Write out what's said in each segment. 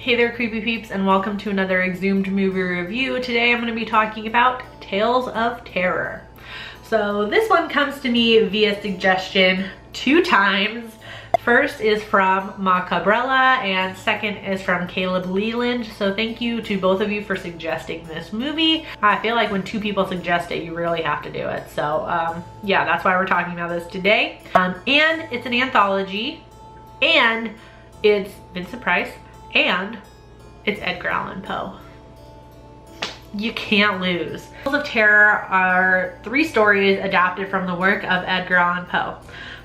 Hey there, creepy peeps, and welcome to another Exhumed movie review. Today I'm going to be talking about Tales of Terror. So this one comes to me via suggestion 2 times. First is from Ma Cabrella and second is from Caleb Leland. So thank you to both of you for suggesting this movie. I feel like when 2 people suggest it, you really have to do it. So yeah, that's why we're talking about this today. And it's an anthology, and it's Vincent Price, and it's Edgar Allan Poe. You can't lose. Tales of Terror are 3 stories adapted from the work of Edgar Allan Poe.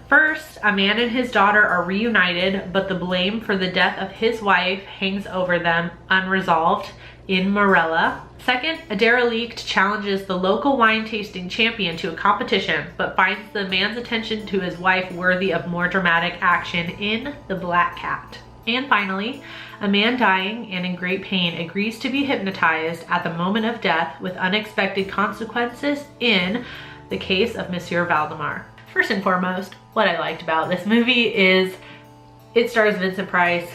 First, a man and his daughter are reunited, but the blame for the death of his wife hangs over them unresolved in Morella. Second, a derelict challenges the local wine tasting champion to a competition, but finds the man's attention to his wife worthy of more dramatic action in The Black Cat. And finally, a man dying and in great pain agrees to be hypnotized at the moment of death with unexpected consequences in The Case of Monsieur Valdemar. First and foremost, what I liked about this movie is it stars Vincent Price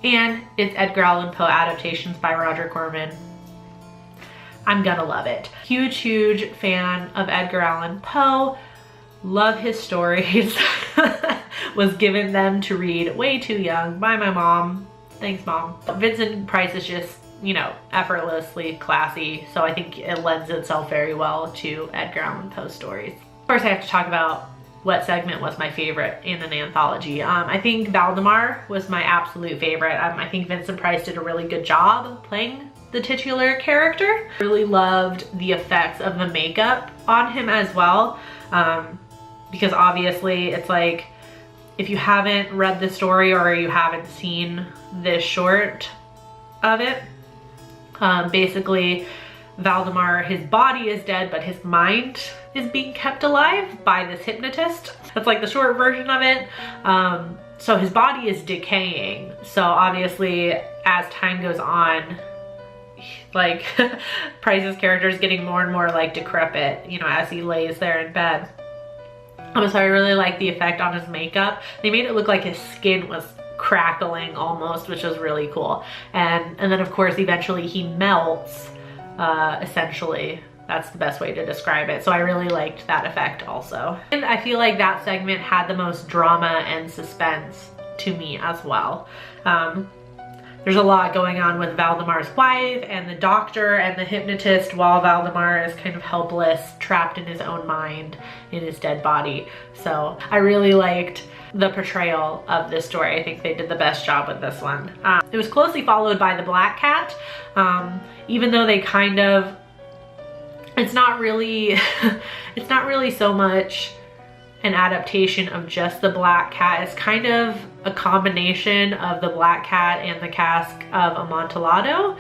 and it's Edgar Allan Poe adaptations by Roger Corman. I'm gonna love it. Huge fan of Edgar Allan Poe. Love his stories. Was given them to read way too young by my mom. Thanks, Mom. Vincent Price is just, you know, effortlessly classy, so I think it lends itself very well to Edgar Allan Poe stories. Of course, I have to talk about what segment was my favorite in an anthology. I think Valdemar was my absolute favorite. I think Vincent Price did a really good job playing the titular character. Really loved the effects of the makeup on him as well, because obviously it's like, if you haven't read the story or you haven't seen this short of it, basically Valdemar, his body is dead, but his mind is being kept alive by this hypnotist. That's like the short version of it. So his body is decaying. So obviously as time goes on, like Price's character is getting more and more like decrepit, you know, as he lays there in bed. So I really like the effect on his makeup. They made it look like his skin was crackling almost, which was really cool. And then of course eventually he melts, essentially. That's the best way to describe it. So I really liked that effect also. And I feel like that segment had the most drama and suspense to me as well. There's a lot going on with Valdemar's wife and the doctor and the hypnotist, while Valdemar is kind of helpless, trapped in his own mind in his dead body. So I really liked the portrayal of this story. I think they did the best job with this one. It was closely followed by The Black Cat, even though they kind of, it's not really so much an adaptation of just The Black Cat. It's kind of a combination of The Black Cat and The Cask of Amontillado,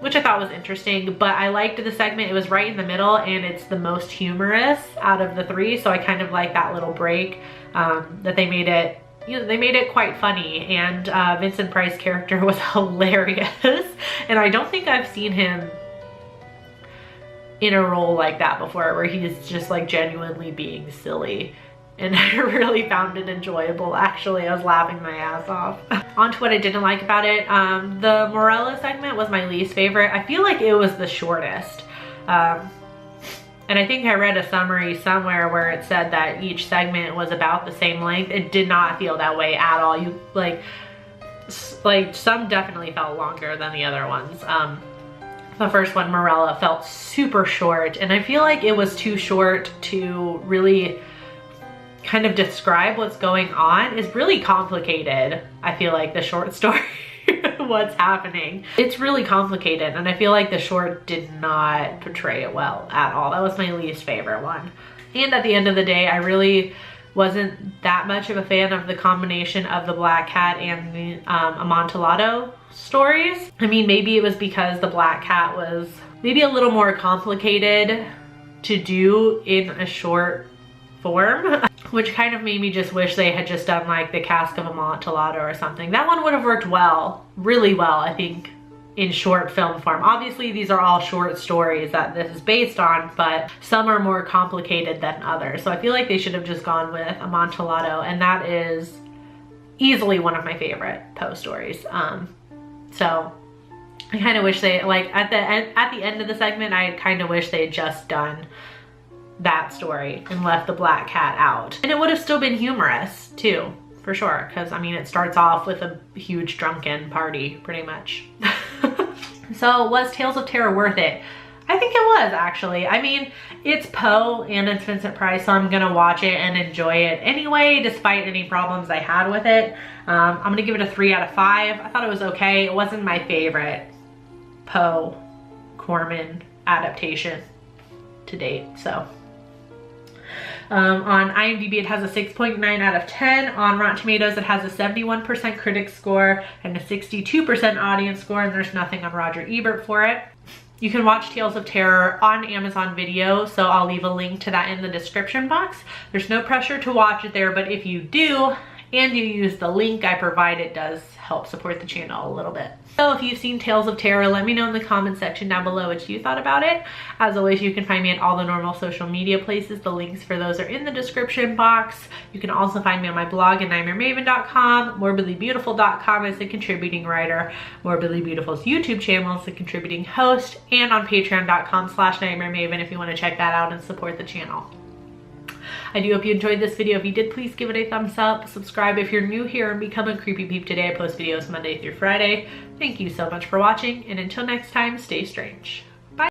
which I thought was interesting. But I liked the segment. It was right in the middle and it's the most humorous out of the 3, so I kind of like that little break, that they made it, you know, they made it quite funny. And Vincent Price's character was hilarious, and I don't think I've seen him in a role like that before, where he's just like genuinely being silly, and I really found it enjoyable. Actually, I was laughing my ass off. On to what I didn't like about it. The Morella segment was my least favorite. I feel like it was the shortest, and I think I read a summary somewhere where it said that each segment was about the same length. It did not feel that way at all. You like some definitely felt longer than the other ones. The first one, Morella, felt super short, and I feel like it was too short to really kind of describe what's going on. It's really complicated, I feel like, the short story, what's happening. It's really complicated, and I feel like the short did not portray it well at all. That was my least favorite one. And at the end of the day, I really wasn't that much of a fan of the combination of The Black Cat and the Amontillado stories. I mean, maybe it was because The Black Cat was maybe a little more complicated to do in a short form, which kind of made me just wish they had just done like The Cask of Amontillado or something. That one would have worked well, really well, I think, in short film form. Obviously, these are all short stories that this is based on, but some are more complicated than others. So I feel like they should have just gone with Amontillado, and that is easily one of my favorite Poe stories. So I kind of wish they, like, at the end of the segment, I kind of wish they had just done that story and left the black cat out. And it would have still been humorous too, for sure, because I mean, it starts off with a huge drunken party, pretty much. So was Tales of Terror worth it? I think it was, actually. I mean, it's Poe and it's Vincent Price, so I'm gonna watch it and enjoy it anyway, despite any problems I had with it. I'm gonna give it a 3 out of 5. I thought it was okay. It wasn't my favorite Poe Corman adaptation to date, so. On IMDb, it has a 6.9 out of 10. On Rotten Tomatoes, it has a 71% critic score and a 62% audience score, and there's nothing on Roger Ebert for it. You can watch Tales of Terror on Amazon Video, so I'll leave a link to that in the description box. There's no pressure to watch it there, but if you do and you use the link I provide, it does help support the channel a little bit. So if you've seen Tales of Terror, let me know in the comment section down below what you thought about it. As always, you can find me at all the normal social media places. The links for those are in the description box. You can also find me on my blog at nightmaremaven.com, morbidlybeautiful.com as a contributing writer, Morbidly Beautiful's YouTube channel as a contributing host, and on patreon.com/nightmaremaven if you want to check that out and support the channel. I do hope you enjoyed this video. If you did, please give it a thumbs up. Subscribe if you're new here and become a Creepy Peep today. I post videos Monday through Friday. Thank you so much for watching, and until next time, stay strange.